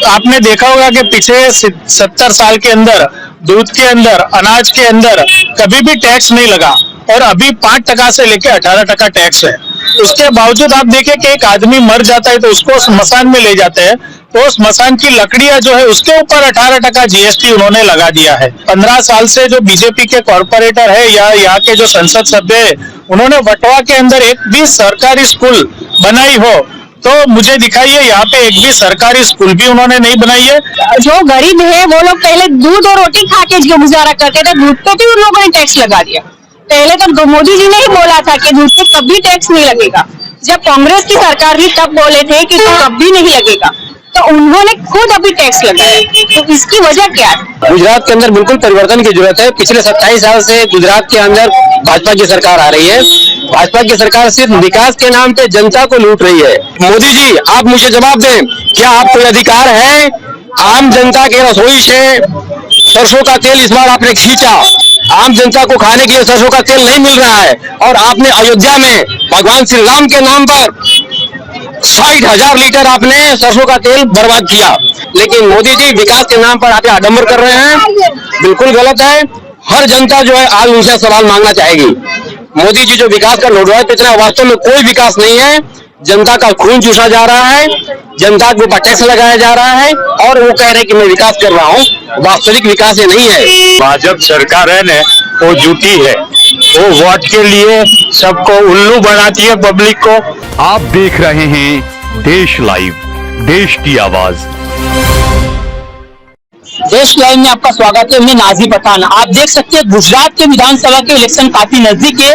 आपने देखा होगा कि पिछले 70 साल के अंदर दूध के अंदर, अनाज के अंदर कभी भी टैक्स नहीं लगा और अभी 5% से लेकर 18% टैक्स है। उसके बावजूद आप देखें कि एक आदमी मर जाता है तो उसको स्मशान में ले जाते हैं, तो स्मशान की लकड़ियां जो है उसके ऊपर 18% जीएसटी उन्होंने लगा दिया है। 15 साल से जो बीजेपी के कॉर्पोरेटर है या यहाँ के जो संसद सभ्य है, उन्होंने वटवा के अंदर एक भी सरकारी स्कूल बनाई हो तो मुझे दिखाइए, यहाँ पे एक भी सरकारी स्कूल भी उन्होंने नहीं बनाई है। जो गरीब है वो लोग पहले दूध और रोटी खा के जो गुजारा करते थे, दूध पे भी उन लोगों ने टैक्स लगा दिया। पहले तो मोदी जी ने ही बोला था कि दूध पे कभी टैक्स नहीं लगेगा। जब कांग्रेस की सरकार थी तब बोले थे कि तो कभी नहीं लगेगा, तो उन्होंने खुद अभी टैक्स लगाया। तो इसकी वजह क्या है? गुजरात के अंदर बिल्कुल परिवर्तन की जरूरत है। पिछले 27 साल से गुजरात के अंदर भाजपा की सरकार आ रही है। भाजपा की सरकार सिर्फ विकास के नाम पे जनता को लूट रही है। मोदी जी, आप मुझे जवाब दें, क्या आपको अधिकार है आम जनता के रसोई से सरसों का तेल इस बार आपने खींचा? आम जनता को खाने के लिए सरसों का तेल नहीं मिल रहा है और आपने अयोध्या में भगवान श्री राम के नाम पर 60,000 लीटर आपने सरसों का तेल बर्बाद किया। लेकिन मोदी जी विकास के नाम पर आप आडंबर कर रहे हैं, बिल्कुल गलत है। हर जनता जो है आज उनसे सवाल मांगना चाहेगी। मोदी जी जो विकास का लोडवाद पे इतना, वास्तव में कोई विकास नहीं है। जनता का खून चूसा जा रहा है, जनता के ऊपर टैक्स लगाया जा रहा है और वो कह रहे हैं कि मैं विकास कर रहा हूँ। वास्तविक विकास ये नहीं है। भाजपा सरकार है ना, वो झूठी है। वो वोट के लिए सबको उल्लू बनाती है, पब्लिक को। आप देख रहे हैं देश लाइव, देश की आवाज। देश लाइव में आपका स्वागत है। मैं नाजी पठान। आप देख सकते हैं गुजरात के विधानसभा के इलेक्शन काफी नजदीक है,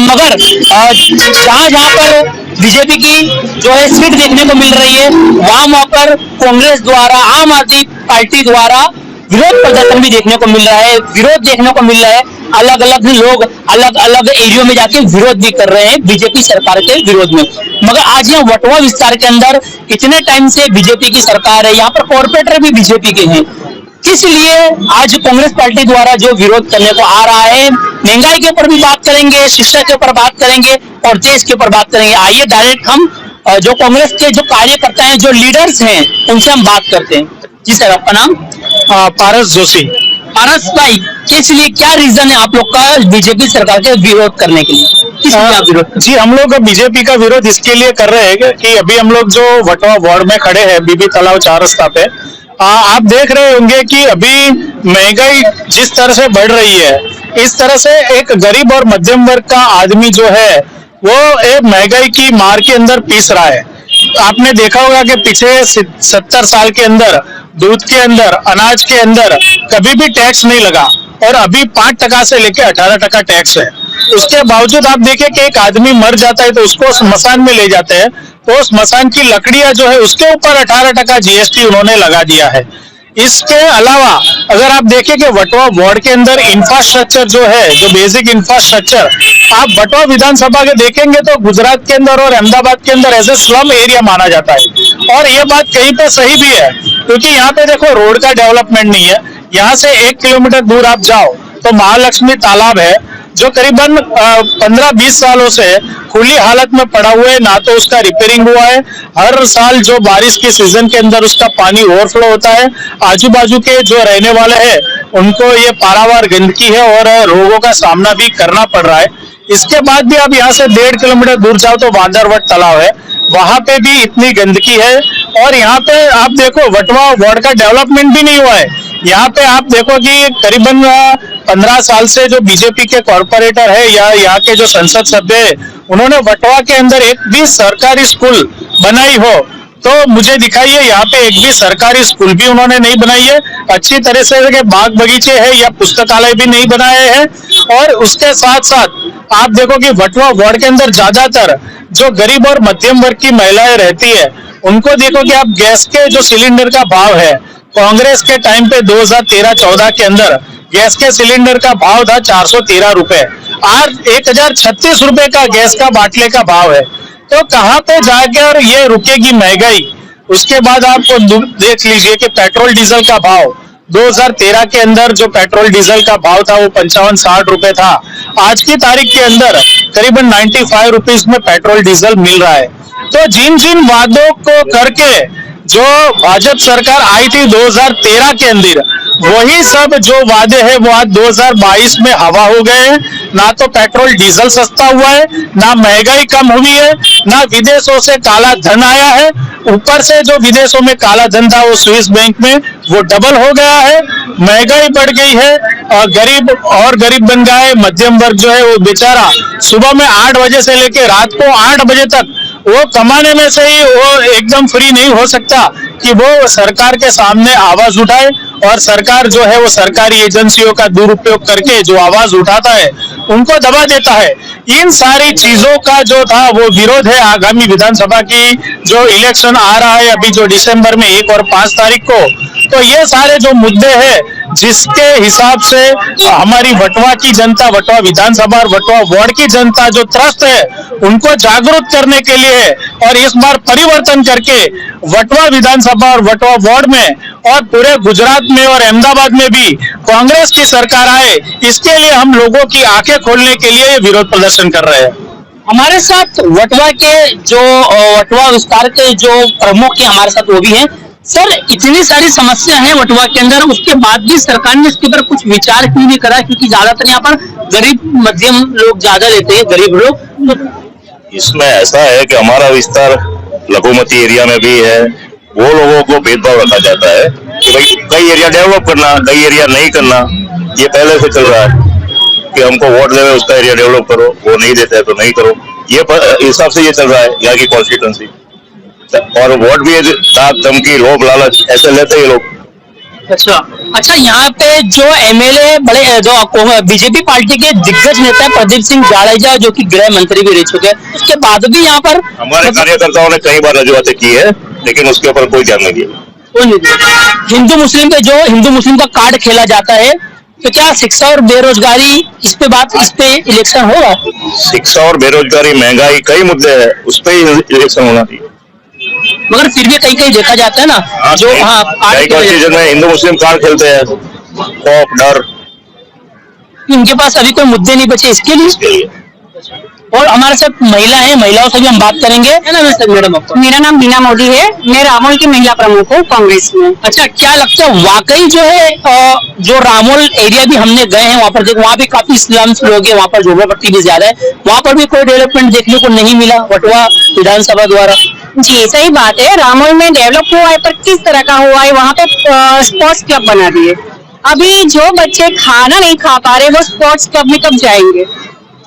मगर जहां पर बीजेपी की जो है सीट देखने को मिल रही है, वहां पर कांग्रेस द्वारा, आम आदमी पार्टी द्वारा विरोध प्रदर्शन भी देखने को मिल रहा है। विरोध देखने को मिल रहा है, अलग अलग लोग अलग अलग एरियो में जाके विरोध भी कर रहे हैं बीजेपी सरकार के विरोध में। मगर आज यहाँ वटवा विस्तार के अंदर इतने टाइम से बीजेपी की सरकार है, यहाँ पर कॉर्पोरेटर भी बीजेपी के हैं। किस लिए आज कांग्रेस पार्टी द्वारा जो विरोध करने को आ रहा है? महंगाई के ऊपर भी बात करेंगे, शिक्षा के ऊपर बात करेंगे और देश के ऊपर बात करेंगे। आइए डायरेक्ट हम जो कांग्रेस के जो कार्यकर्ता हैं, जो लीडर्स हैं, उनसे हम बात करते हैं। जी सर, आपका नाम? पारस जोशी। पारस भाई, किस लिए, क्या रीजन है आप लोग का बीजेपी सरकार के विरोध करने के लिए? किस लिए आप विरोध? जी, हम लोग बीजेपी का विरोध इसके लिए कर रहे हैं कि अभी हम लोग जो वटवा वार्ड में खड़े हैं, बीबी तालाब 4 रास्ता पे, आप देख रहे होंगे कि अभी महंगाई जिस तरह से बढ़ रही है, इस तरह से एक गरीब और मध्यम वर्ग का आदमी जो है वो एक महंगाई की मार के अंदर पीस रहा है। आपने देखा होगा कि पिछले 70 साल के अंदर दूध के अंदर, अनाज के अंदर कभी भी टैक्स नहीं लगा और अभी 5% से लेकर 18% टैक्स है। उसके बावजूद आप देखें कि एक आदमी मर जाता है तो उसको स्मशान में ले जाते हैं, तो स्मशान की लकड़ियां जो है उसके ऊपर 18% जीएसटी उन्होंने लगा दिया है। इसके अलावा अगर आप देखें कि वटवा वार्ड के अंदर इंफ्रास्ट्रक्चर जो है, जो बेसिक इंफ्रास्ट्रक्चर, आप वटवा विधानसभा के देखेंगे तो गुजरात के अंदर और अहमदाबाद के अंदर ऐसे स्लम एरिया माना जाता है। और ये बात कहीं पे सही भी है, क्योंकि यहाँ पे देखो रोड का डेवलपमेंट नहीं है। यहाँ से 1 किलोमीटर दूर आप जाओ तो महालक्ष्मी तालाब है, जो करीबन 15-20 सालों से खुली हालत में पड़ा हुआ है, ना तो उसका रिपेयरिंग हुआ है। हर साल जो बारिश के सीजन के अंदर उसका पानी ओवरफ्लो होता है। आजू बाजू के जो रहने वाले हैं उनको ये पारावार गंदगी है और रोगों का सामना भी करना पड़ रहा है। इसके बाद भी आप यहाँ से 1.5 किलोमीटर दूर जाओ तो वांदरवट तालाब है, वहां पे भी इतनी गंदगी है। और यहाँ पे आप देखो वटवा वार्ड का डेवलपमेंट भी नहीं हुआ है। यहाँ पे आप देखो कि करीबन 15 साल से जो बीजेपी के कॉर्पोरेटर है या यहाँ के जो संसद सभ्य है, उन्होंने वटवा के अंदर एक भी सरकारी स्कूल बनाई हो तो मुझे दिखाइए। यहाँ पे एक भी सरकारी स्कूल भी उन्होंने नहीं बनाई है। अच्छी तरह से के बाग बगीचे है या पुस्तकालय भी नहीं बनाए हैं। और उसके साथ साथ आप देखो कि वटवा वार्ड के अंदर ज्यादातर जो गरीब और मध्यम वर्ग की महिलाएं रहती है, उनको देखो कि आप गैस के जो सिलेंडर का भाव है, कांग्रेस के टाइम पे 2013-14 के अंदर गैस के सिलेंडर का भाव था 413 रुपए, आज 1036 रुपए का गैस का बाटले का भाव है। तो कहाँ पे जाकर ये रुकेगी महंगाई? उसके बाद आपको देख लीजिए कि पेट्रोल डीजल का भाव 2013 के अंदर जो पेट्रोल डीजल का भाव था वो 55-60 रुपए था। आज की तारीख के अंदर करीबन 95 रुपीज में पेट्रोल डीजल मिल रहा है। तो जिन जिन वादों को करके जो भाजपा सरकार आई थी 2013 के अंदर, वही सब जो वादे हैं वो आज 2022 में हवा हो गए हैं। ना तो पेट्रोल डीजल सस्ता हुआ है, ना महंगाई कम हुई है, ना विदेशों से काला धन आया है। ऊपर से जो विदेशों में काला धन था वो स्विस बैंक में वो डबल हो गया है। महंगाई बढ़ गई है और गरीब बन गया है। मध्यम वर्ग जो है वो बेचारा सुबह में 8 बजे से लेकर रात को 8 बजे तक वो कमाने में से ही वो एकदम फ्री नहीं हो सकता कि वो सरकार के सामने आवाज उठाए। और सरकार जो है वो सरकारी एजेंसियों का दुरुपयोग करके जो आवाज उठाता है उनको दबा देता है। इन सारी चीजों का जो था वो विरोध है आगामी विधानसभा की जो इलेक्शन आ रहा है अभी जो दिसंबर में 1 और 5 तारीख को। तो ये सारे जो मुद्दे हैं जिसके हिसाब से हमारी वटवा की जनता, वटवा विधानसभा और वटवा वार्ड की जनता जो त्रस्त है उनको जागरूक करने के लिए और इस बार परिवर्तन करके वटवा विधानसभा और वटवा वार्ड में और पूरे गुजरात में और अहमदाबाद में भी कांग्रेस की सरकार आए, इसके लिए हम लोगों की आंखें खोलने के लिए विरोध प्रदर्शन कर रहे हैं। हमारे साथ वटवा के जो वटवा विस्तार के जो प्रमुख है हमारे साथ वो भी हैं। सर, इतनी सारी समस्या है वटवा के अंदर, उसके बाद भी सरकार ने इसके ऊपर कुछ विचार क्यों नहीं करा? क्योंकि ज्यादातर यहाँ पर गरीब मध्यम लोग ज्यादा लेते हैं, गरीब लोग। इसमें ऐसा है कि हमारा विस्तार लघुमती एरिया में भी है, वो लोगों को भेदभाव रखा जाता है कि भाई कई एरिया डेवलप करना, कई एरिया नहीं करना। ये पहले से चल रहा है कि हमको वोट देवे उसका एरिया डेवलप करो, वो नहीं देते है तो नहीं करो। ये हिसाब से ये चल रहा है यहाँ की कॉन्स्टिट्यूंसी। और वोट भी दाग धमकी लोभ लालच ऐसे लेते हैं लोग। अच्छा, यहाँ पे जो एमएलए बड़े जो बीजेपी पार्टी के दिग्गज नेता है प्रदीप सिंह जाडेजा जो कि गृह मंत्री भी रह चुके हैं, उसके बाद भी यहाँ पर हमारे कार्यकर्ताओं ने कई बार रजूआतें की है लेकिन उसके ऊपर कोई ध्यान नहीं दिया। हिंदू मुस्लिम का कार्ड खेला जाता है, तो क्या शिक्षा और बेरोजगारी इस पे इलेक्शन होगा? शिक्षा और बेरोजगारी, महंगाई, कई मुद्दे हैं, उस पर ही इलेक्शन होना चाहिए। मगर फिर भी कहीं देखा जाता है ना जो चीजों में हिंदू मुस्लिम कार्ड खेलते हैं, खौफ डर, इनके पास अभी कोई मुद्दे नहीं बचे इसके लिए। और हमारे साथ महिला है, महिलाओं से भी हम बात करेंगे। है ना मैडम आपका? मेरा नाम बीना मोदी है, मैं रामोल की महिला प्रमुख हूँ कांग्रेस में। अच्छा, क्या लगता है वाकई जो है जो रामोल एरिया भी हमने गए हैं वहाँ पर देखो, वहाँ भी काफी स्लम्स लोग हैं, वहाँ पर झोपड़पट्टी भी ज्यादा है, वहाँ पर भी कोई डेवलपमेंट देखने को नहीं मिला वटवा विधानसभा द्वारा? जी सही बात है, रामोल में डेवलप हुआ है पर किस तरह का हुआ है? वहाँ पे स्पोर्ट्स क्लब बना दिए। अभी जो बच्चे खाना नहीं खा पा रहे वो स्पोर्ट्स क्लब में कब जाएंगे?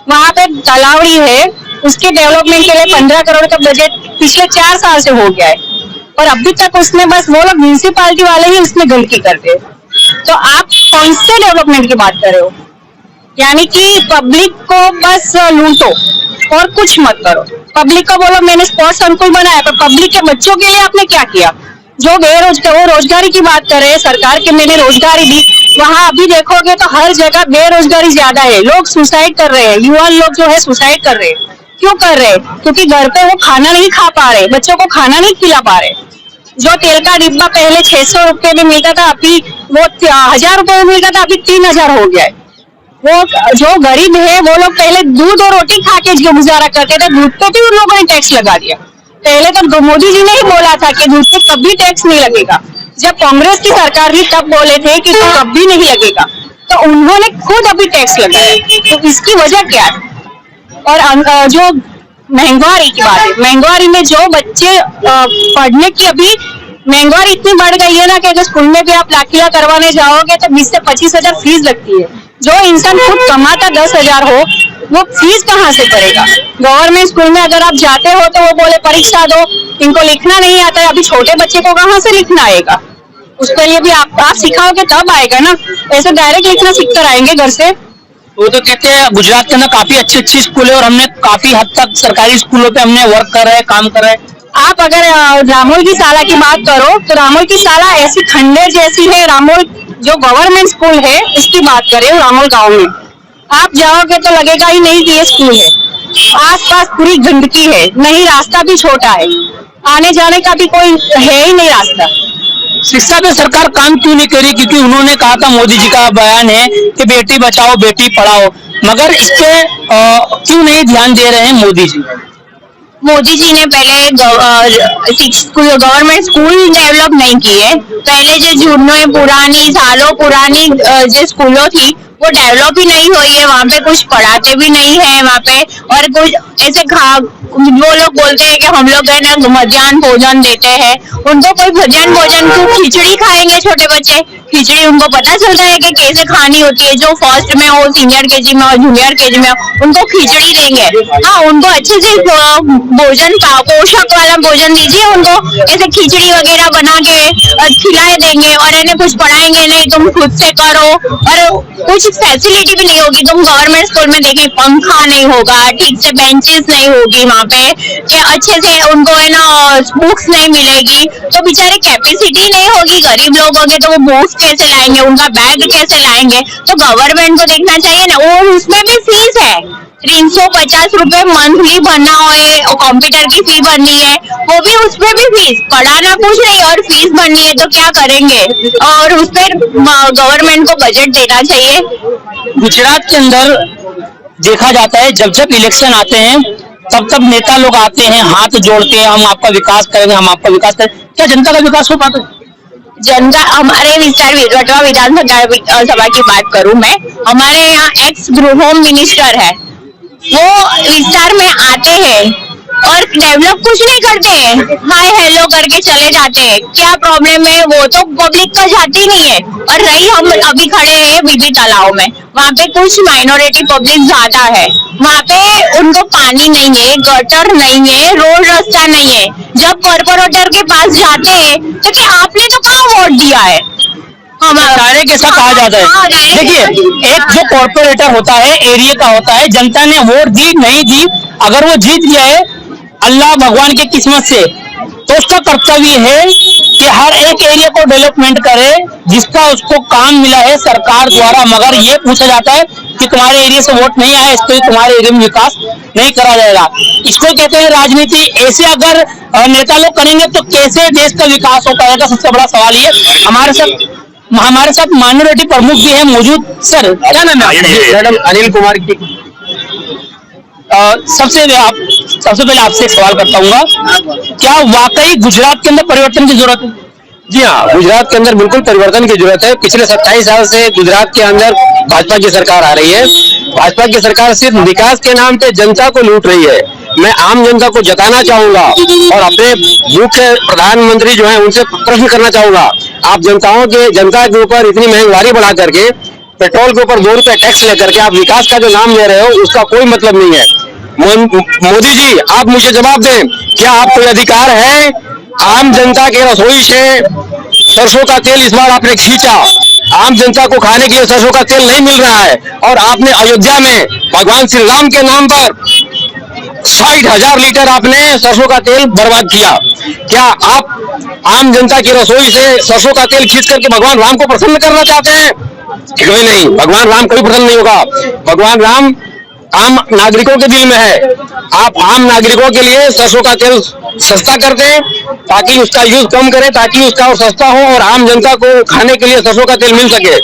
वहाँ पे तलावड़ी है, उसके डेवलपमेंट के लिए 15 करोड़ का बजट पिछले 4 साल से हो गया है और अभी तक उसमें बस वो लोग म्यूनिसिपालिटी वाले ही उसमें गलती करते हैं। तो आप कौन से डेवलपमेंट की बात कर रहे हो? यानी कि पब्लिक को बस लूटो और कुछ मत करो। पब्लिक को बोलो मैंने स्पोर्ट्स संकुल बनाया, पर पब्लिक के बच्चों के लिए आपने क्या किया? जो बेरोजगार, वो रोजगारी की बात कर रहे हैं, सरकार के मैंने रोजगारी दी, वहाँ अभी देखोगे तो हर जगह बेरोजगारी ज्यादा है, लोग सुसाइड कर रहे हैं, युवा लोग जो है सुसाइड कर रहे हैं। क्यों कर रहे हैं? क्योंकि घर पे वो खाना नहीं खा पा रहे, बच्चों को खाना नहीं खिला पा रहे। जो तेल का डिब्बा पहले 600 रुपए में मिलता था, अभी वो 1000 रुपए में मिलता था, अभी 3000 हो गया है। वो जो गरीब है वो लोग पहले दूध और रोटी खा के गुजारा करते थे, दूध पे भी उन लोगों ने टैक्स लगा दिया। पहले तो मोदी जी ने ही बोला था कि दूध पे कभी टैक्स नहीं लगेगा। जब कांग्रेस की सरकार भी तब बोले थे कि तो कभी नहीं लगेगा, तो उन्होंने खुद अभी टैक्स लगाया। तो इसकी वजह क्या है? और जो महंगाई की बात है, महंगाई में जो बच्चे पढ़ने की अभी महंगाई इतनी बढ़ गई है ना कि अगर स्कूल में भी आप दाखिला करवाने जाओगे तो 20 से 25 हजार फीस लगती है। जो इंसान खुद कमाता 10,000 हो वो फीस कहाँ से करेगा? गवर्नमेंट स्कूल में अगर आप जाते हो तो वो बोले परीक्षा दो, इनको लिखना नहीं आता है। अभी छोटे बच्चे को कहाँ से लिखना आएगा? उसके लिए भी आप सिखाओगे तब आएगा ना, ऐसे डायरेक्ट लिखना सीख कर आएंगे घर से? वो तो कहते हैं गुजरात के अंदर काफी अच्छी स्कूल है और हमने काफी हद तक सरकारी स्कूलों पे हमने वर्क कर रहे हैं, काम कर रहे हैं। आप अगर रामोल की शाला की बात करो तो रामोल की शाला ऐसी खंडेर जैसी है। रामोल जो गवर्नमेंट स्कूल है इसकी बात करें, रामोल गांव में आप जाओगे तो लगेगा ही नहीं कि ये स्कूल है। आसपास पूरी गंदगी है, नहीं रास्ता भी छोटा है, आने जाने का भी कोई है ही नहीं रास्ता। शिक्षा पे सरकार काम क्यों नहीं करी? क्योंकि उन्होंने कहा था, मोदी जी का बयान है कि बेटी बचाओ बेटी पढ़ाओ, मगर इस पे क्यों नहीं ध्यान दे रहे हैं मोदी जी? मोदी जी ने पहले गवर्नमेंट स्कूल डेवलप नहीं किए। पहले जो जूनों पुरानी सालों पुरानी जो स्कूलों थी वो डेवलप ही नहीं हुई है। वहाँ पे कुछ पढ़ाते भी नहीं है वहाँ पे, और कुछ ऐसे वो लोग बोलते हैं कि हम लोग है ना मध्याह्न भोजन देते हैं। उनको कोई मध्याह्न भोजन को खिचड़ी खाएंगे छोटे बच्चे? खिचड़ी उनको पता चलता है कि कैसे खानी होती है? जो फर्स्ट में हो, सीनियर केजी में हो, जूनियर केजी में हो, उनको खिचड़ी देंगे। हाँ, उनको अच्छे से भोजन पोषक वाला भोजन दीजिए उनको। ऐसे खिचड़ी वगैरह बना के खिलाए देंगे और इन्हें कुछ पढ़ाएंगे नहीं, तुम खुद से करो। और कुछ फैसिलिटी भी नहीं होगी। तुम गवर्नमेंट स्कूल में देखें, पंखा नहीं होगा, ठीक से बेंचेस नहीं होगी वहाँ पे, अच्छे से उनको है ना बुक्स नहीं मिलेगी। तो बेचारे कैपेसिटी नहीं होगी गरीब लोगों के, तो वो बुक्स कैसे लाएंगे, उनका बैग कैसे लाएंगे? तो गवर्नमेंट को देखना चाहिए ना। और उसमें भी फीस है, 350 रुपए मंथली भरना हो, कंप्यूटर की फी भरनी है, वो भी उसमें भी फीस। पढ़ाना कुछ नहीं और फीस भरनी है, तो क्या करेंगे? और उस पर गवर्नमेंट को बजट देना चाहिए। गुजरात के अंदर देखा जाता है जब जब इलेक्शन आते हैं तब तब नेता लोग आते हैं, हाथ जोड़ते हैं, हम आपका विकास करेंगे, हम आपका विकास करेंगे। क्या जनता का विकास हो पाता है? जनता हमारे विस्तार वटवा विधानसभा की बात करूं मैं, हमारे यहाँ एक्स होम मिनिस्टर है, वो विस्तार में आते हैं और डेवलप कुछ नहीं करते हैं, हाय हेलो करके चले जाते हैं। क्या प्रॉब्लम है? वो तो पब्लिक का जाती नहीं है। और रही हम अभी खड़े हैं बीबी तालाब में, वहाँ पे कुछ माइनॉरिटी पब्लिक ज्यादा है, वहाँ पे उनको पानी नहीं है, गटर नहीं है, रोड रास्ता नहीं है। जब कॉर्पोरेटर के पास जाते हैं तो क्या आपने तो कहाँ वोट दिया है? डायरेक्ट ऐसा कहा जाता है। देखिए, एक जो कॉर्पोरेटर होता है एरिया का होता है, जनता ने वोट दी नहीं दी, अगर वो जीत गया है अल्लाह भगवान की किस्मत से, तो उसका कर्तव्य है कि हर एक एरिया को डेवलपमेंट करे जिसका उसको काम मिला है सरकार द्वारा। मगर ये पूछा जाता है कि तुम्हारे एरिया से वोट नहीं आया, इसको तुम्हारे एरिया में विकास नहीं करा जाएगा। इसको कहते हैं राजनीति। ऐसे अगर नेता लोग करेंगे तो कैसे देश का विकास हो पाएगा? सबसे बड़ा सवाल ये। हमारे साथ माइनॉरिटी प्रमुख भी है मौजूद। सर, क्या नाम है? मैडम अनिल कुमार की। सबसे पहले आपसे एक सवाल करता हूँ, क्या वाकई गुजरात के अंदर परिवर्तन की जरूरत है? जी हाँ, गुजरात के अंदर बिल्कुल परिवर्तन की जरूरत है। पिछले 27 साल से गुजरात के अंदर भाजपा की सरकार आ रही है। भाजपा की सरकार सिर्फ विकास के नाम पे जनता को लूट रही है। मैं आम जनता को जताना चाहूंगा और अपने मुख्य प्रधानमंत्री जो है उनसे प्रश्न करना चाहूंगा, आप जनता के ऊपर इतनी महंगाई बढ़ा करके, पेट्रोल के ऊपर 2 रुपए टैक्स लेकर के आप विकास का जो नाम ले रहे हो उसका कोई मतलब नहीं है। मोदी जी, आप मुझे जवाब दें, क्या आप कोई अधिकार है आम जनता के रसोई से सरसों का तेल इस बार आपने खींचा? आम जनता को खाने के लिए सरसों का तेल नहीं मिल रहा है और आपने अयोध्या में भगवान श्री राम के नाम पर 60,000 लीटर आपने सरसों का तेल बर्बाद किया। क्या आप आम जनता की रसोई से सरसों का तेल खींच करके भगवान राम को प्रसन्न करना चाहते हैं? कोई नहीं, भगवान राम कभी प्रसन्न नहीं होगा। भगवान राम आम नागरिकों के दिल में है। आप आम नागरिकों के लिए सरसों का तेल सस्ता कर दें ताकि उसका यूज कम करें, ताकि उसका और सस्ता हो और आम जनता को खाने के लिए सरसों का तेल मिल सके।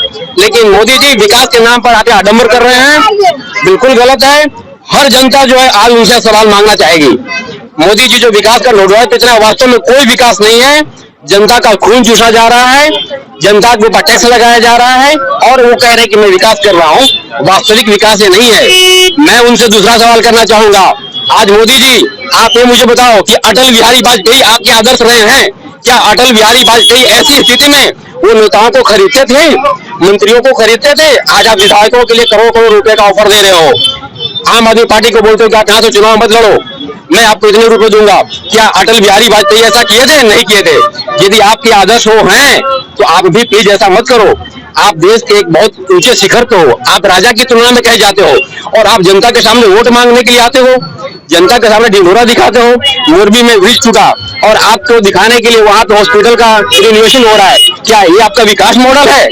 लेकिन मोदी जी विकास के नाम पर आके आडंबर कर रहे हैं, बिल्कुल गलत है। हर जनता जो है आज उनसे सवाल मांगना चाहेगी। मोदी जी जो विकास का लोड इतना वास्तव में कोई विकास नहीं है। जनता का खून चूसा जा रहा है, जनता के ऊपर टैक्स लगाया जा रहा है और वो कह रहे हैं कि मैं विकास कर रहा हूँ। वास्तविक विकास ये नहीं है। मैं उनसे दूसरा सवाल करना चाहूंगा, आज मोदी जी आप ये मुझे बताओ कि अटल बिहारी वाजपेयी आपके आदर्श रहे हैं? क्या अटल बिहारी वाजपेयी ऐसी स्थिति में वो नेताओं को खरीदते थे, मंत्रियों को खरीदते थे? आज आप विधायकों के लिए करोड़ करोड़ रुपए का ऑफर दे रहे हो। आम आदमी पार्टी को बोलते हो कि आप यहाँ से चुनाव मत लड़ो, मैं आपको इतने रुपए दूंगा। क्या अटल बिहारी वाजपेयी ऐसा किए थे? नहीं किए थे। यदि आपके आदर्श वो हैं तो आप भी प्लीज ऐसा मत करो। आप देश के एक बहुत ऊंचे शिखर पे हो, आप राजा की तुलना में कहे जाते हो और आप जनता के सामने वोट मांगने के लिए आते हो, जनता के सामने ढिंढोरा दिखाते हो। मोरबी में ब्रिज टूटा और आपको दिखाने के लिए वहां पे हॉस्पिटल का रिनोवेशन हो रहा है। क्या ये आपका विकास मॉडल है?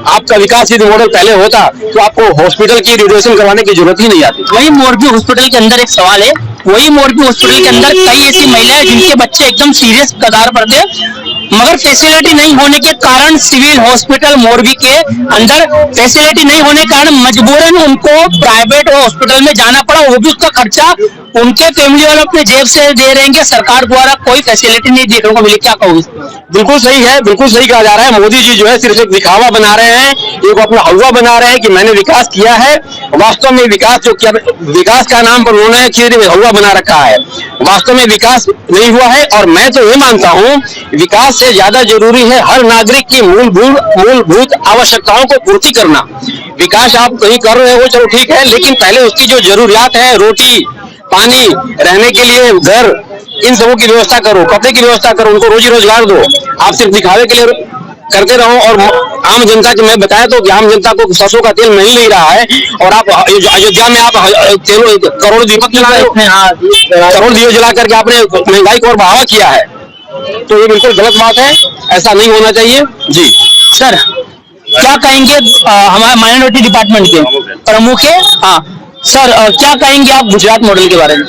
आपका विकास यदि मॉडल पहले होता तो आपको हॉस्पिटल की रिनोवेशन करवाने की जरूरत ही नहीं आती। वही मोरबी हॉस्पिटल के अंदर एक सवाल है, वही मोरबी हॉस्पिटल के अंदर कई ऐसी महिलाएं जिनके बच्चे एकदम सीरियस कगार पर थे, मगर फैसिलिटी नहीं होने के कारण सिविल हॉस्पिटल मोरबी के अंदर फैसिलिटी नहीं होने के कारण मजबूरन उनको प्राइवेट हॉस्पिटल में जाना पड़ा, वो भी उसका खर्चा उनके फैमिली वाले अपने जेब से दे रहे हैं। सरकार द्वारा कोई फैसिलिटी नहीं देखने को मिली, क्या कहोगे? बिल्कुल सही है, बिल्कुल सही कहा जा रहा है। मोदी जी जो है सिर्फ एक दिखावा बना रहे हैं, एक अपना हवा बना रहे हैं कि मैंने विकास किया है। वास्तव में विकास जो किया, विकास का नाम पर उन्होंने सिर्फ हवा बना रखा है, वास्तव में विकास नहीं हुआ है। और मैं तो ये मानता हूँ विकास से ज्यादा जरूरी है हर नागरिक की मूलभूत आवश्यकताओं को पूर्ति करना। विकास आप कहीं कर रहे हो चलो ठीक है, लेकिन पहले उसकी जो जरूरियात है, रोटी पानी, रहने के लिए घर, इन सबों की व्यवस्था करो, कपड़े की व्यवस्था करो, उनको रोजी रोजगार दो। आप सिर्फ दिखावे के लिए करते रहो। और आम जनता की मैं बताया तो आम जनता को सरसों का तेल मिल नहीं रहा है, और आप अयोध्या में आप करोड़ दीपक जला रहे हो, करोड़ दिए जला करके आपने महंगाई को और बढ़ावा किया है, तो ये बिल्कुल गलत बात है, ऐसा नहीं होना चाहिए। जी सर, क्या कहेंगे हमारे माइनॉरिटी डिपार्टमेंट के प्रमुख है? हाँ सर, क्या कहेंगे आप गुजरात मॉडल के बारे में?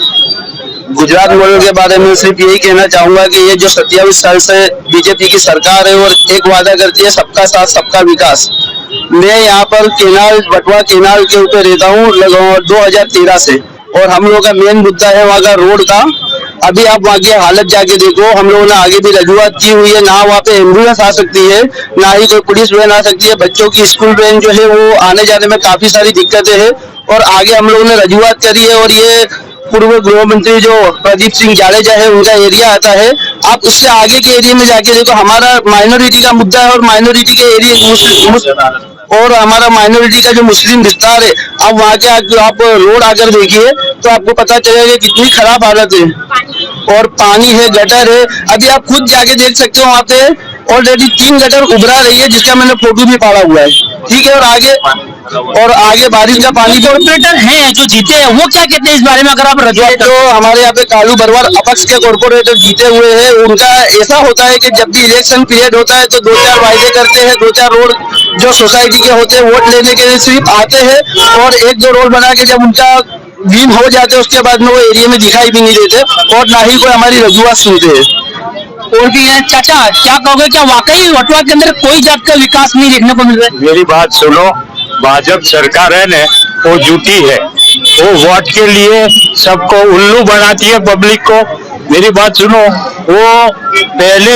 गुजरात मॉडल के बारे में सिर्फ यही कहना चाहूंगा कि ये जो 27 साल से बीजेपी की सरकार है और एक वादा करती है सबका साथ सबका विकास। मैं यहाँ पर केनाल बटवा केनाल के ऊपर रहता हूँ 2013 से, और हम लोगों का मेन मुद्दा है वहाँ का रोड का। अभी आप वहाँ की हालत जाके देखो, हम लोगों ने आगे भी रजूआत की हुई है, ना वहाँ पे एम्बुलेंस आ सकती है, ना ही कोई पुलिस वैन आ सकती है। बच्चों की स्कूल वैन जो है वो आने जाने में काफी सारी दिक्कतें हैं, और आगे हम लोगों ने रजूआत करी है। और ये पूर्व गृह मंत्री जो प्रदीप सिंह जाडेजा है उनका एरिया आता है, आप उससे आगे के एरिया में जाके देखो, हमारा माइनॉरिटी का मुद्दा है, और माइनॉरिटी के एरिया और हमारा माइनॉरिटी का जो मुस्लिम विस्तार है, अब वहाँ के आप रोड आकर देखिए तो आपको पता चलेगा कितनी खराब हालत है। और पानी है, गटर है, अभी आप खुद जाके देख सकते हो, वहाँ पे ऑलरेडी 3 गटर उभरा रही है, जिसका मैंने फोटो भी पाड़ा हुआ है, ठीक है। और आगे बारिश का पानी। कॉर्पोरेटर हैं जो जीते हैं, वो क्या कहते हैं इस बारे में, अगर आप रजूआत? जो हमारे यहाँ पे कालू बरवार अपक्ष के कॉर्पोरेटर जीते हुए हैं, उनका ऐसा होता है कि जब भी इलेक्शन पीरियड होता है तो 2-4 वायदे करते हैं, 2-4 रोड जो सोसाइटी के होते हैं वोट लेने के लिए सिर्फ आते हैं, और 1-2 रोड बना के जब उनका विन हो जाते हैं उसके बाद में वो एरिया में दिखाई भी नहीं देते, और ना ही कोई हमारी रजूआत सुनते हैं। और भी है चाचा, क्या कहोगे, क्या वाकई वटवा के अंदर कोई जात का विकास नहीं देखने को मिल रहा है? मेरी बात सुनो, भाजपा सरकार है ना वो झूठी है, वो वोट के लिए सबको उल्लू बनाती है पब्लिक को। मेरी बात सुनो, वो पहले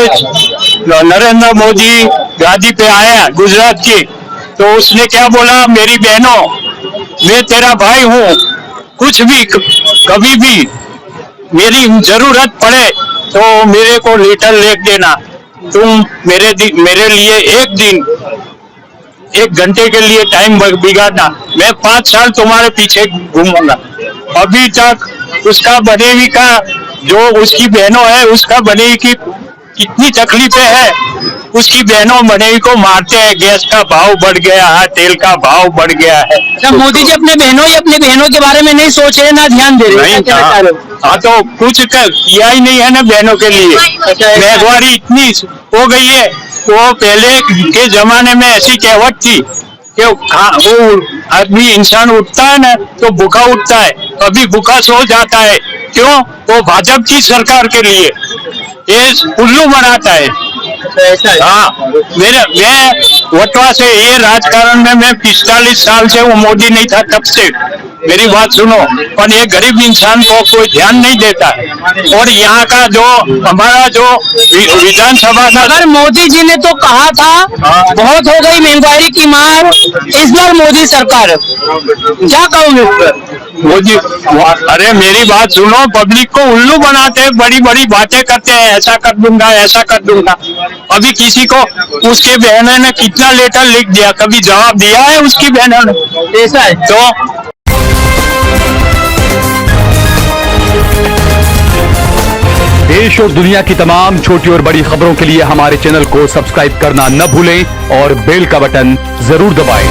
नरेंद्र मोदी गादी पे आया गुजरात की, तो उसने क्या बोला, मेरी बहनों मैं तेरा भाई हूँ, कुछ भी कभी भी मेरी जरूरत पड़े तो मेरे को लेटर लिख देना, तुम मेरे लिए एक घंटे के लिए टाइम बिगाड़ना, मैं 5 साल तुम्हारे पीछे घूमूंगा। अभी तक उसका बनेवी का जो उसकी बहनों है, उसका बनेवी की कितनी तकलीफें है, उसकी बहनों बनेवी को मारते हैं, गैस का भाव बढ़ गया है, तेल का भाव बढ़ गया है। अच्छा, मोदी जी अपने बहनों के बारे में नहीं सोच रहे, ना ध्यान दे रहे? हाँ, तो कुछ किया ही नहीं है ना बहनों के लिए। महंगाई इतनी हो गई है, वो पहले के जमाने में ऐसी कहवत थी कि वो आदमी इंसान उठता है ना तो भूखा उठता है, कभी भूखा सो जाता है। क्यों? वो भाजपा की सरकार के लिए ये उल्लू बनाता है। हाँ, मैं वटवा से ये राजकारण में मैं 45 साल से, वो मोदी नहीं था तब से। मेरी बात सुनो, पर ये गरीब इंसान को कोई ध्यान नहीं देता। और यहाँ का जो हमारा जो विधानसभा का, अगर मोदी जी ने तो कहा था बहुत हो गई महंगाई की मार, इस बार मोदी सरकार, क्या कहोगे? मोदी, अरे मेरी बात सुनो, पब्लिक को उल्लू बनाते हैं, बड़ी बड़ी बातें करते हैं, ऐसा कर दूंगा, ऐसा कर दूंगा। अभी किसी को उसके बहनों ने कितना लेटर लिख दिया, कभी जवाब दिया है उसकी बहनों ने? ऐसा है तो देश और दुनिया की तमाम छोटी और बड़ी खबरों के लिए हमारे चैनल को सब्सक्राइब करना न भूलें और बेल का बटन जरूर दबाएं।